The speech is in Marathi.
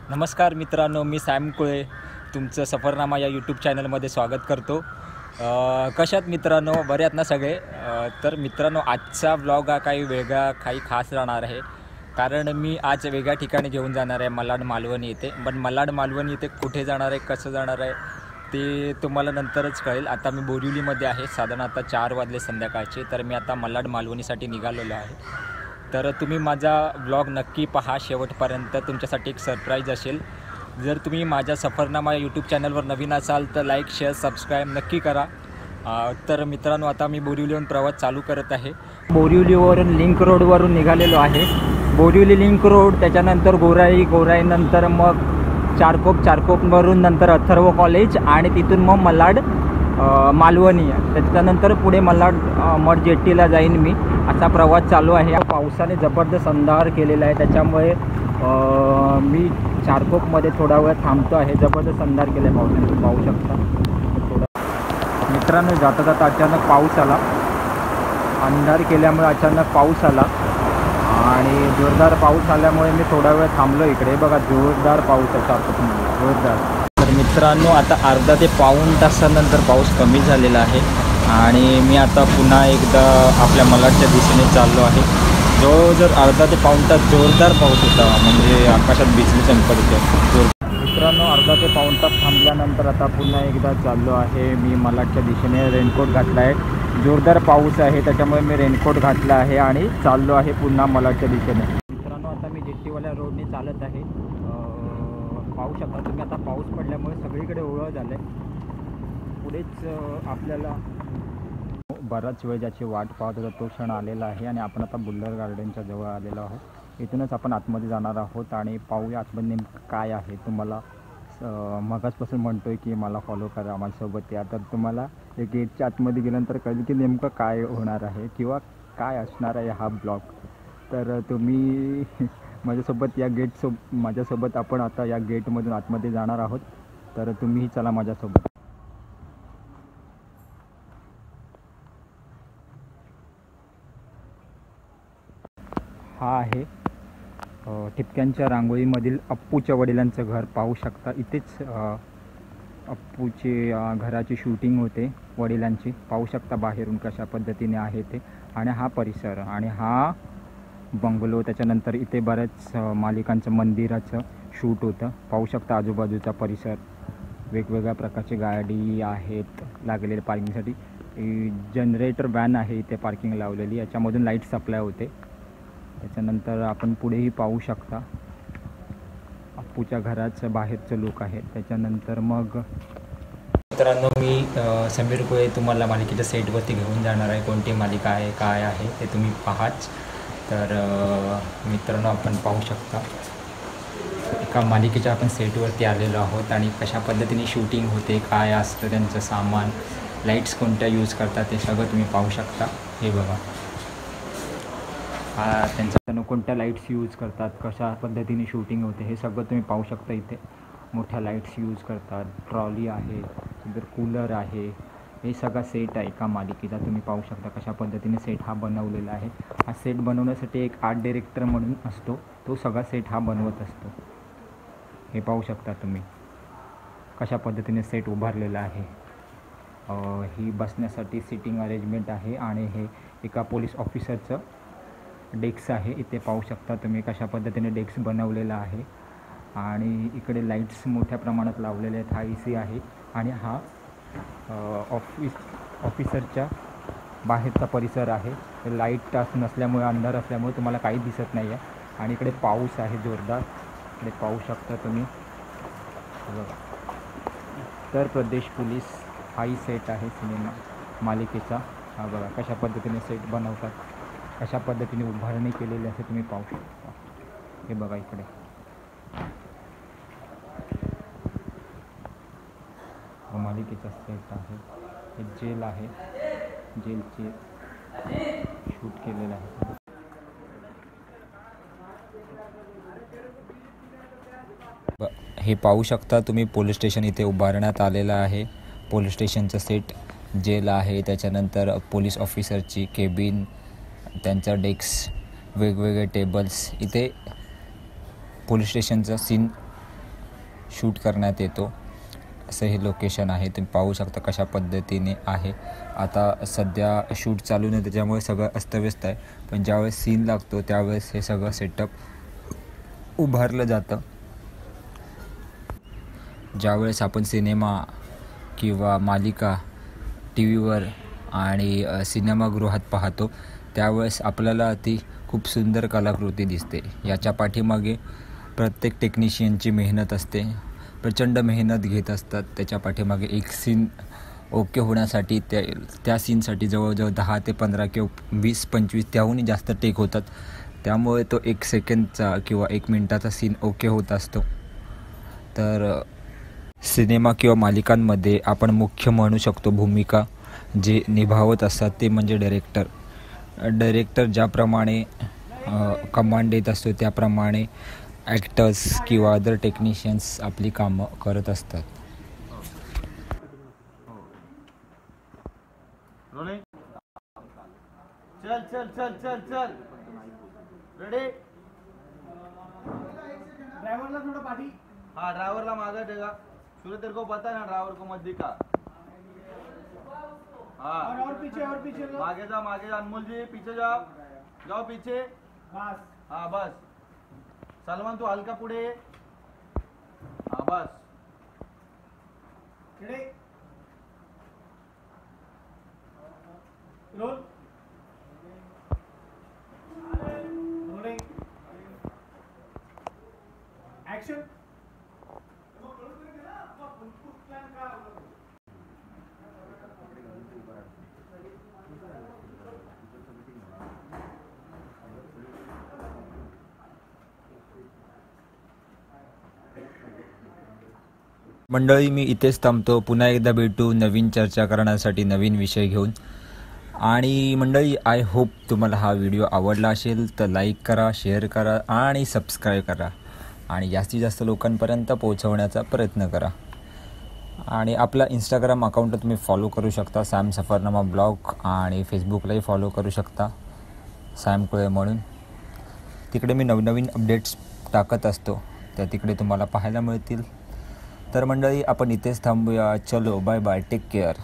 नमस्कार मित्रांनो, मी सॅम कुळे तुमचं सफरनामा या यूट्यूब चॅनलमध्ये स्वागत करतो. कशात मित्रांनो, बरे आहेत ना सगळे? तर मित्रांनो, आजचा व्लॉग हा काही वेगळा, काही खास राहणार आहे. कारण मी आज वेगळ्या ठिकाणी घेऊन जाणार आहे, मालाड मालवणी येथे. पण मालाड मालवणी येथे कुठे जाणार आहे, कसं जाणार आहे ते तुम्हाला नंतरच कळेल. आता मी बोरिवलीमध्ये आहे, साधारण आता 4 वाजले संध्याकाळचे. तर मी आता मालाड मालवणीसाठी निघालेलो आहे. तर तुम्ही माझा व्लॉग नक्की पहा शेवटपर्यंत, तुमच्यासाठी एक सरप्राईज असेल. जर तुम्ही माझ्या सफरनामा यूट्यूब चॅनलवर नवीन असाल तर लाईक, शेअर, सबस्क्राईब नक्की करा. तर मित्रांनो, आता मी बोरिवलीवरून प्रवास चालू करत आहे. बोरिवलीवरून लिंक रोडवरून निघालेलो आहे. बोरिवली लिंक रोड, त्याच्यानंतर गोराईनंतर मग चारकोपवरून नंतर अथर्व कॉलेज आणि तिथून मग मालाड मालवणी. त्याच्यानंतर पुढे मालाड मठ जेट्टीला जाईन मी. असा प्रवास चालू आहे. पावसाने जबरदस्त अंधार केलेला आहे, त्याच्यामुळे मी चारकोपमध्ये थोडा वेळ थांबतो आहे. जबरदस्त अंधार केला आहे पावसाने, तुम्ही पाहू शकता. थोडा मित्रांनो, जाता जाता अचानक पाऊस आला. अंधार केल्यामुळे अचानक पाऊस आला आणि जोरदार पाऊस आल्यामुळे मी थोडा वेळ थांबलो इकडे. बघा, जोरदार पाऊस आहे चारकोपमध्ये, जोरदार. तर मित्रांनो, आता अर्धा ते पाऊण तासानंतर पाऊस कमी झालेला आहे आणि मी आता पुन्हा एकदा आपल्या मालाडच्या दिशेने चाललो आहे. जर अर्धा ते पाऊण तास जोरदार पाऊस होता, म्हणजे आकाशात बिजली चमकत होते. मित्रांनो, अर्धा ते पाऊण तास थांबल्यानंतर आता पुन्हा एकदा चाललो आहे मी मालाडच्या दिशेने. रेनकोट घातला आहे, जोरदार पाऊस आहे त्याच्यामुळे मी रेनकोट घातला आहे आणि चाललो आहे पुन्हा मालाडच्या दिशेने. मित्रांनो, आता मी जेट्टीवाल्या रोडने चालत आहे. पाहू शकता तुम्ही, आता पाऊस पडल्यामुळे सगळीकडे ओळख झालं आहे. पुढेच आपल्याला बराच वेळ ज्याची वाट पाहत होता तो क्षण आलेला आहे आणि आपण आता बुल्लर गार्डनच्या जवळ आलेलो आहोत. इथूनच आपण आतमध्ये जाणार आहोत आणि पाहूया आतमध्ये नेमकं काय आहे. तुम्हाला मगाचपासून म्हणतो आहे की मला फॉलो करा, माझ्यासोबत या. तर तुम्हाला या गेटच्या आतमध्ये गेल्यानंतर कळेल की नेमकं काय होणार आहे किंवा काय असणार आहे हा ब्लॉग. तर तुम्ही माझ्यासोबत माझ्यासोबत आपण आता या गेटमधून आतमध्ये जाणार आहोत. तर तुम्हीही चला माझ्यासोबत. हा आहे ठिपक्यांच्या रांगोळीमधील अप्पूच्या वडिलांचं घर. पाहू शकता, इथेच अप्पूची घराची शूटिंग होते वडिलांची. पाहू शकता बाहेरून कशा पद्धतीने आहे ते. आणि हा परिसर आणि हा बंगलो. त्याच्यानंतर इथे बऱ्याच मालिकांचं मंदिराचं शूट होतं. पाहू शकता आजूबाजूचा परिसर. वेगवेगळ्या प्रकारची गाडी आहेत लागलेल्या पार्किंगसाठी. जनरेटर व्हॅन आहे इथे पार्किंग लावलेली, याच्यामधून लाईट सप्लाय होते. त्याच्यानंतर आपण पुढेही पाहू शकता अप्पूच्या घराचं बाहेरचं लुक आहे. त्याच्यानंतर मग मित्रांनो, मी समीर कुळे तुम्हाला मालिकेच्या सेटवरती घेऊन जाणार आहे. कोणती मालिका आहे, काय आहे ते तुम्ही पाहाच. तर मित्रांनो, आपण पाहू शकता एका मालिकेच्या आपण सेटवरती आलेलो आहोत आणि कशा पद्धतीने शूटिंग होते, काय असतं त्यांचं सामान, लाईट्स कोणत्या यूज करतात ते सगळं तुम्ही पाहू शकता. हे बघा, त्यांचं कोणत्या लाईट्स यूज करतात, कशा पद्धतीने शूटिंग होते हे सगळं तुम्ही पाहू शकता. इथे मोठ्या लाईट्स यूज करतात, ट्रॉली आहे, नंतर कूलर आहे. हे सगळा सेट आहे एका मालिकेचा. तुम्ही पाहू शकता कशा पद्धतीने सेट हा बनवलेला आहे. हा सेट बनवण्यासाठी एक आर्ट डिरेक्टर म्हणून असतो, तो सगळा सेट हा बनवत असतो. हे पाहू शकता तुम्ही कशा पद्धतीने सेट उभारलेला आहे. ही बसण्यासाठी सिटिंग अरेंजमेंट आहे आणि हे एका पोलीस ऑफिसरचं डेस्क आहे. इथे पाहू शकता तुम्ही कशा पद्धतीने डेस्क बनवलेला आहे. आणि इकडे लाईट्स मोठ्या प्रमाणात लावलेले आहेत. हा AC आहे आणि हा ऑफिसरच्या बाहेरचा परिसर आहे. लाईट नसल्यामुळे, अंधार असल्यामुळे तुम्हाला काही दिसत नाही आहे. आणि इकडे पाऊस आहे जोरदार. इकडे पाहू शकता तुम्ही. बघा, उत्तर प्रदेश पोलीस हाही सेट आहे सिनेमा मालिकेचा. हा बघा कशा पद्धतीने सेट बनवतात, कशा पद्धतीने उभारणी केलेली असे तुम्ही पाहू शकता. हे बघा, इकडे मालिकेचा सेट आहे. हे जेल आहे, जेलचे शूट केलेलं आहे. हे पाहू शकता तुम्ही, पोलीस स्टेशन इथे उभारण्यात आलेलं आहे. पोलीस स्टेशनचं सेट, जेल आहे, त्याच्यानंतर पोलीस ऑफिसरची केबिन, त्यांचा डेस्क, वेगवेगळे टेबल्स. इथे पोलीस स्टेशनचा सीन शूट करण्यात येतो. असं हे लोकेशन आहे. तुम्ही पाहू शकता कशा पद्धतीने आहे. आता सध्या शूट चालू नाही त्याच्यामुळे सगळं अस्तव्यस्त आहे, पण ज्यावेळेस सीन लागतो त्यावेळेस हे सगळं सेटअप उभारलं जातं. ज्यावेळेस आपण सिनेमा किंवा मालिका टी व्हीवर आणि सिनेमागृहात पाहतो त्यावेळेस आपल्याला ती खूप सुंदर कलाकृती दिसते. याच्या पाठीमागे प्रत्येक टेक्निशियनची मेहनत असते, प्रचंड मेहनत घेत असतात. त्याच्या पाठीमागे एक सीन ओके होण्यासाठी त्या सीनसाठी जवळजवळ 10 ते 15 किंवा 20-25 त्याहूनही जास्त टेक होतात. त्यामुळे तो 1 सेकंदचा किंवा 1 मिनटाचा सीन ओके होत असतो. तर सिनेमा किंवा मालिकांमध्ये आपण मुख्य म्हणू शकतो भूमिका जे निभावत असतात ते म्हणजे डायरेक्टर ज्याप्रमाणे कमांड देत असतो त्याप्रमाणे ॲक्टर्स किंवा अदर टेक्निशियन्स आपली कामं करत असतात. चल चल चल चल चल रेडी. ड्राइवरला थोड़ा पाठी. हाँ ड्राइवरला मागे देगा. सूर्य तेरे को पता है ना ड्राइवर को मत दिखा. हाँ और पीछे मागे जा अनमोल जी पीछे जाओ पीछे. बस हाँ बस. सलमान तू हल्का पुढे. हाँ बस रेडी रोल. Rolling action. मंडळी मी इथेच थांबतो. पुन्हा एकदा भेटू नवीन चर्चा करण्यासाठी नवीन विषय घेऊन. आणि मंडळी आय होप तुम्हाला हा व्हिडिओ आवडला असेल तर लाईक करा, शेअर करा आणि सबस्क्राईब करा आणि जास्तीत जास्त लोकांपर्यंत पोहोचवण्याचा प्रयत्न करा. आणि आपला इंस्टाग्राम अकाउंट तुम्ही फॉलो करू शकता सॅम सफरनामा ब्लॉग आणि फेसबुकलाही फॉलो करू शकता सॅम कुळे म्हणून. तिकडे मी नवनवीन अपडेट्स टाकत असतो त्या तिकडे तुम्हाला पाहायला मिळतील. तर मंडळी आपण इथेच थांबूया. चलो बाय बाय, टेक केअर.